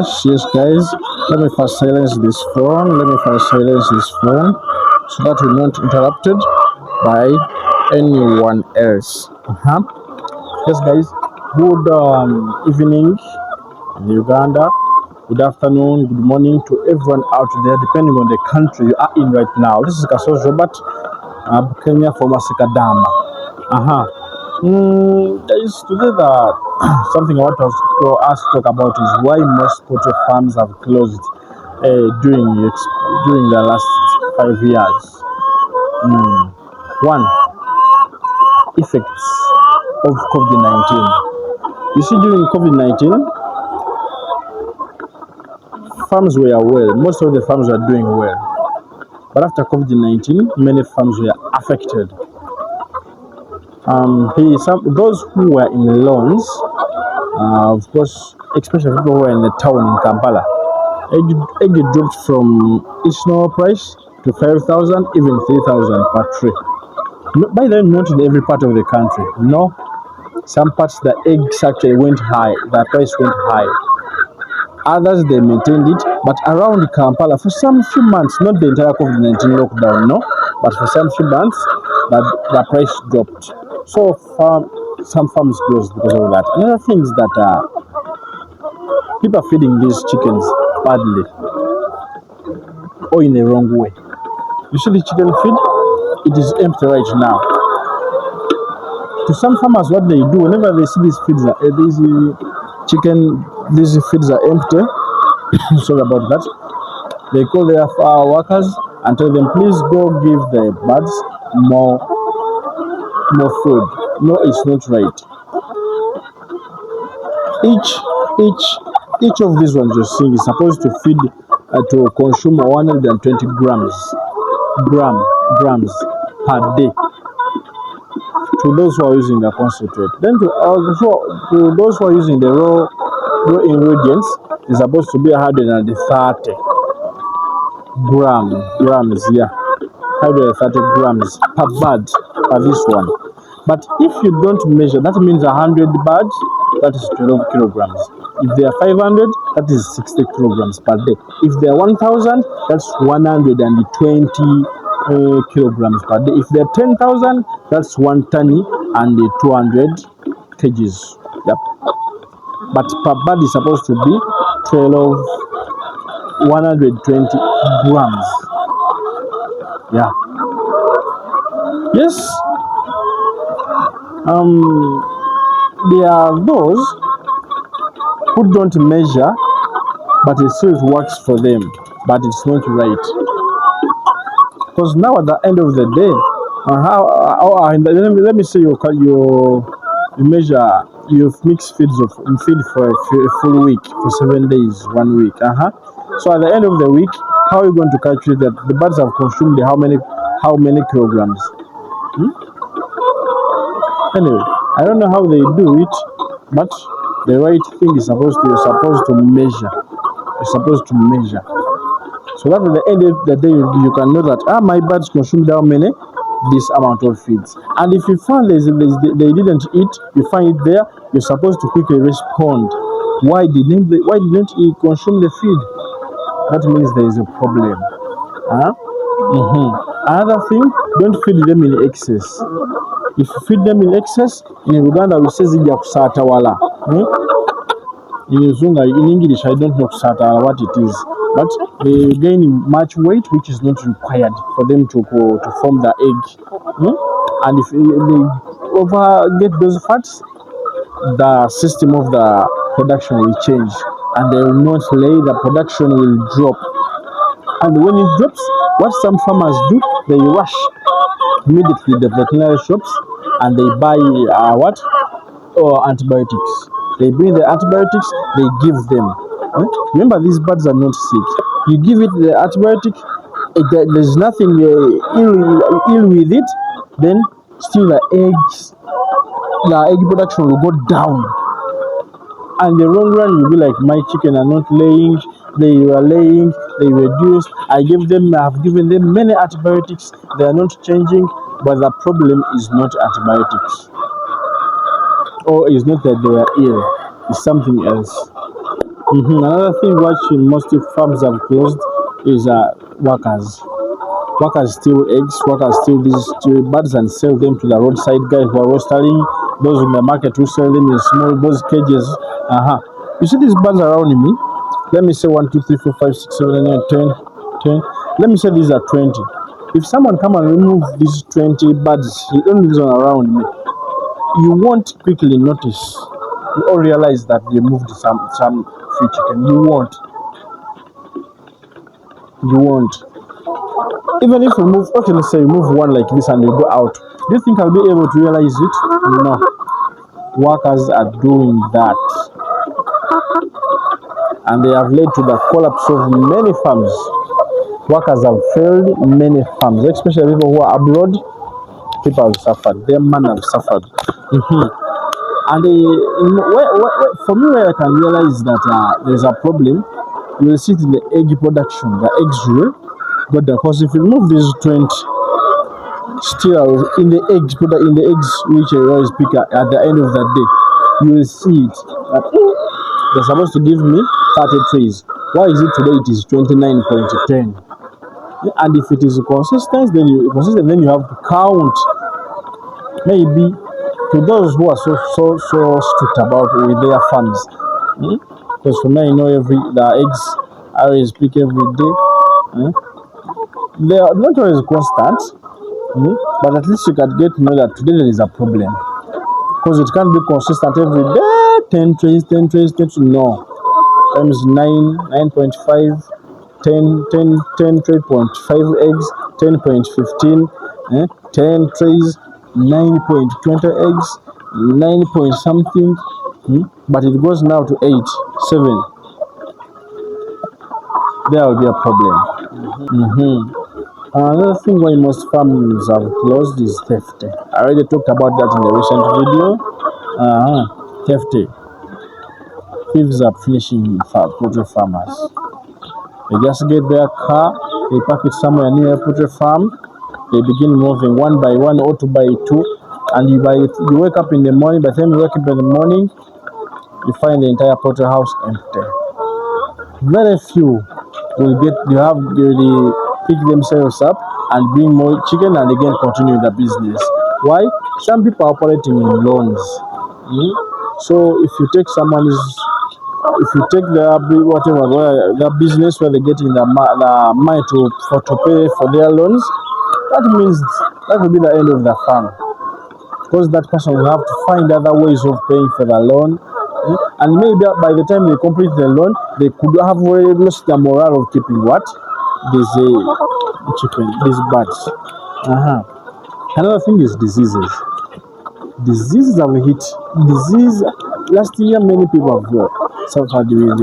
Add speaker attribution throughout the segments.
Speaker 1: Yes, guys, let me first silence this phone. Let me first silence this phone so that we're not interrupted by anyone else. Yes, guys, good evening in Uganda, good afternoon, good morning to everyone out there, depending on the country you are in right now. This is Kasos Robert, Kenya from Asikadama. Guys, today something I want us to talk about is why most poultry farms have closed during the last 5 years. One, effects of COVID-19. You see, during COVID-19, farms were well. Most of the farms were doing well. But after COVID-19, many farms were affected. Those who were in loans, of course, especially people who were in the town in Kampala, egg dropped from its normal price to 5,000, even 3,000 per tray. By then, not in every part of the country. No, some parts the eggs actually went high, the price went high. Others they maintained it, but around Kampala for some few months, not the entire COVID-19 lockdown, no, but for some few months, the price dropped. So some farms closed because of that. Another thing is that people are feeding these chickens badly or in the wrong way. You see the chicken feed, it is empty right now. To some farmers, what they do whenever they see these feeds these feeds are empty. Sorry about that. They call their workers and tell them, please go give the birds more food. No, it's not right. Each of these ones you're seeing is supposed to feed to consume 120 grams per day to those who are using the concentrate. Then to those who are using the raw ingredients is supposed to be 130 grams, yeah, 130 grams per bird for this one. But if you don't measure, that means 100 birds, that is 12 kilograms. If they are 500, that is 60 kilograms per day. If they are 1,000, that's 120 kilograms per day. If they are 10,000, that's 1 ton and 200 kgs. Yep. But per bird is supposed to be 120 grams. Yeah. Yes. There are those who don't measure, but it still works for them, but it's not right. Because now at the end of the day, let me say you measure, you mix feed for a full week, for 7 days, 1 week. So at the end of the week, how are you going to calculate that the birds have consumed how many kilograms? Anyway, I don't know how they do it, but the right thing is you're supposed to measure. You're supposed to measure. So that at the end of the day, you can know that my birds consumed how many? This amount of feeds. And if you find they didn't eat, you find it there, you're supposed to quickly respond. Why didn't he consume the feed? That means there is a problem. Another thing, don't feed them in excess. If you feed them in excess, in Uganda we say zijja kusatawala. In English I don't know kusatawala what it is, but they gain much weight which is not required for them to form the egg. And if they get those fats, the system of the production will change and they will not lay, the production will drop. And when it drops, what some farmers do, they rush immediately the veterinary shops and they buy antibiotics. They bring the antibiotics, they give them. Remember, these birds are not sick. You give it the antibiotic, there's nothing ill with it, then still the egg production will go down. And in the long run, you'll be like, my chicken are not laying, they were laying, they reduced. I have given them many antibiotics, they are not changing, but the problem is not antibiotics. Or it's not that they are ill, it's something else. Another thing which most farms have closed is workers. Workers steal eggs, workers steal these birds and sell them to the roadside guys who are roastering, those in the market who sell them in small those cages. You see these birds around me? Let me say 1, 2, 3, 4, 5, 6, 7, 8, 9, 10, 10. Let me say these are 20. If someone come and remove these 20 birds, only these one around me, you won't quickly notice. You all realize that they moved some free chicken. You won't. You won't. Even if you move, okay, let's say you move one like this and you go out, do you think I'll be able to realize it? No. Workers are doing that. And they have led to the collapse of many farms. Workers have failed many farms, especially people who are abroad. People have suffered. Their man have suffered. And for me, where I can realize that there's a problem, you will see it in the egg production, the eggs rule. But because if you remove these 20, still in the eggs, which I always pick at the end of the day, you will see it that they're supposed to give me 30 trays. Why is it today it is 29.10? And if it is consistent, then you have to count. Maybe to those who are so strict about with their farms, because for me I know the eggs I always pick every day. They are not always constant, but at least you can get to know that today there is a problem, because it can't be consistent every day. 10 trays, 10 trays, 10 trays. No, times 9.5, 10.5 eggs, 10.15, 10 trays, 9.20 eggs, 9 point something, but it goes now to 8, 7. There will be a problem. Another thing why most farms have closed is theft. I already talked about that in the recent video. Theft. Thieves are finishing poultry farmers. They just get their car, they park it somewhere near a poultry farm, they begin moving one by one or two by two, and you wake up in the morning. By the time you wake up in the morning, you find the entire poultry house empty. Very few will pick themselves up and bring more chicken and again continue the business. Why? Some people are operating in loans. So if you take their business where they're getting the money to pay for their loans, that means that will be the end of the farm, because that person will have to find other ways of paying for the loan, and maybe by the time they complete the loan, they could have already lost the morale of keeping what? These chicken, these birds. Another thing is diseases. Diseases have hit. Last year, many people have suffered with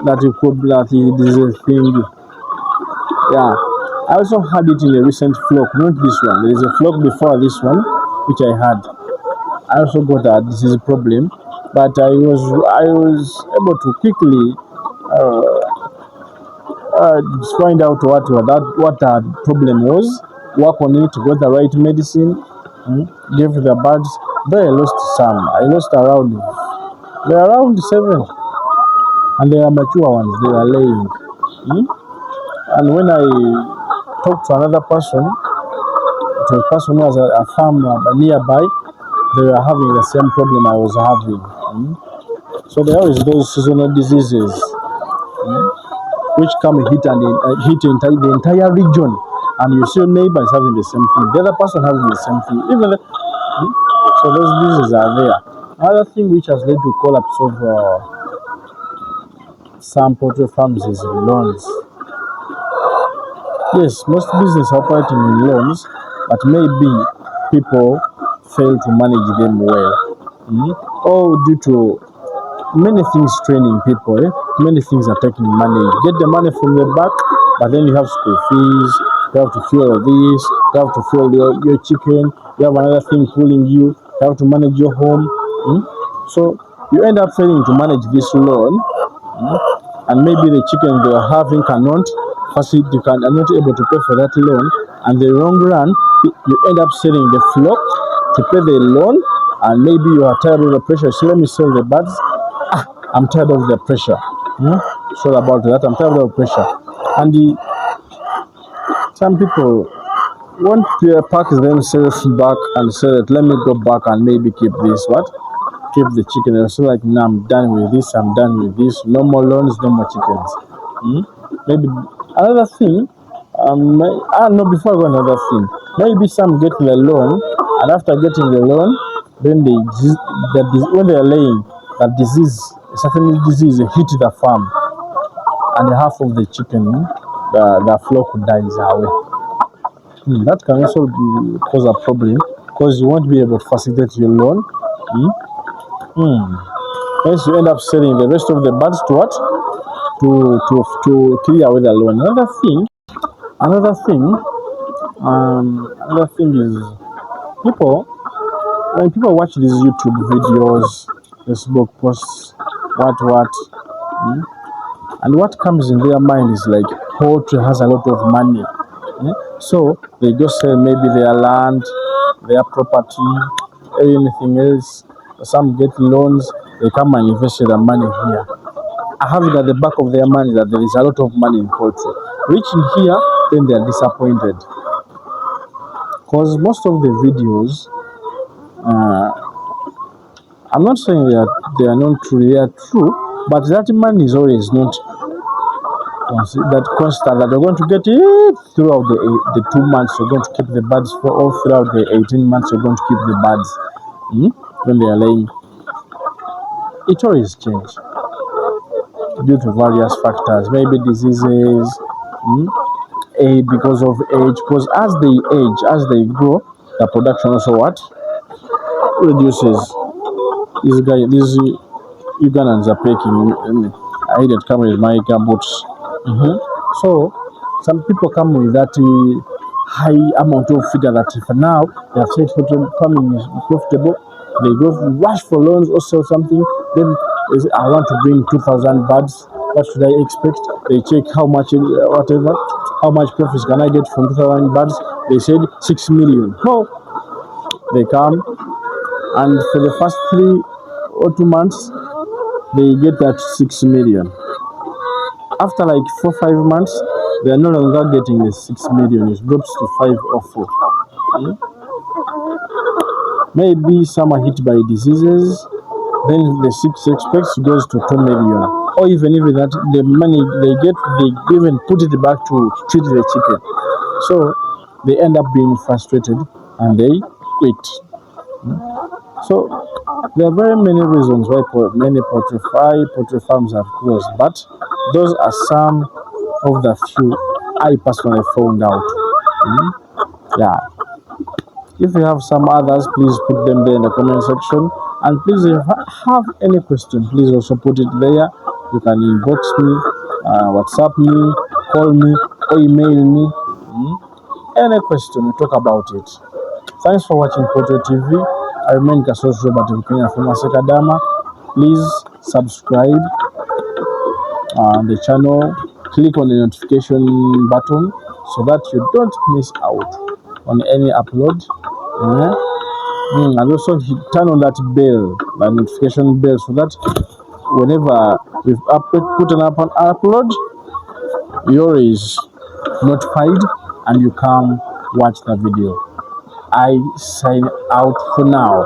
Speaker 1: that disease thing. Yeah, I also had it in a recent flock, not this one. There is a flock before this one, which I had. I also got a disease problem, but I was able to quickly find out what the problem was, work on it, got the right medicine, gave the birds. Though I lost some. I lost around 7, and they are mature ones. They are laying. And when I talked to another person, to a person who has a farm nearby, they were having the same problem I was having. So there is those seasonal diseases which come hit the entire region, and you see your neighbor is having the same thing, the other person having the same thing. So those diseases are there. Another thing which has led to collapse of some poultry farms is loans. Yes, most businesses are operating in loans, but maybe people fail to manage them well. Or due to many things training people, many things are taking money. You get the money from the back, but then you have school fees, you have to fuel this, you have to fuel your chicken, you have another thing pulling you, you have to manage your home. So you end up failing to manage this loan, and maybe the chicken they are having are not able to pay for that loan, and in the long run you end up selling the flock to pay the loan, and maybe you are tired of the pressure, so let me sell the birds. I'm tired of the pressure. It's all about that. I'm tired of the pressure. And some people won't pack themselves back and say that let me go back and maybe keep this what? Keep the chicken. They'll say like, no, I'm done with this, I'm done with this. No more loans, no more chickens. Maybe another thing, I don't know, before I go another thing, maybe some get the loan, and after getting the loan, then when they are laying, that disease, a certain disease hit the farm, and half of the chicken, the flock dies away. That can also cause a problem because you won't be able to facilitate your loan. Hence, you end up selling the rest of the birds to what? To clear away the loan. Another thing, another thing is people when people watch these YouTube videos, Facebook posts, what, and what comes in their mind is like poultry has a lot of money. So they just say maybe their land, their property, anything else. Some get loans, they come and invest their money here. I have it at the back of their mind that there is a lot of money in poultry. Reaching here, then they are disappointed. Because most of the videos, I'm not saying they are not true, they are true, but that money is always not that constant that you're going to get it throughout the 2 months. You're going to keep the birds for all throughout the 18 months. You're going to keep the birds when they are laying. It always changes due to various factors, maybe diseases, because of age. Because as they age, as they grow, the production also what reduces. These Ugandans are picking. I didn't come with my gumboots. So some people come with that high amount of figure that if now they have said farming is profitable, they go rush for loans or sell something. Then they say, I want to bring 2,000 birds. What should I expect? They check how much, whatever, how much profits can I get from 2,000 birds? They said 6 million. No, they come and for the first 3 or 2 months, they get that 6 million. After like 4 or 5 months, they are no longer getting the 6 million. It drops to 5 or 4. Maybe some are hit by diseases. Then the 6 expects goes to 2 million. Or even that, the money they get, they even put it back to treat the chicken. So they end up being frustrated and they quit. So there are very many reasons why many poultry farms have closed, but those are some of the few I personally found out. Yeah. If you have some others, please put them there in the comment section. And please, if you have any question, please also put it there. You can inbox me, WhatsApp me, call me, or email me. Any question, we talk about it. Thanks for watching Poultry TV. I remain Kasos Robert Mkenya from Asekadama. Please subscribe the channel, click on the notification button so that you don't miss out on any upload. And also turn on that bell, the notification bell, so that whenever we've put an upload, you're notified and you come watch the video. I sign out for now.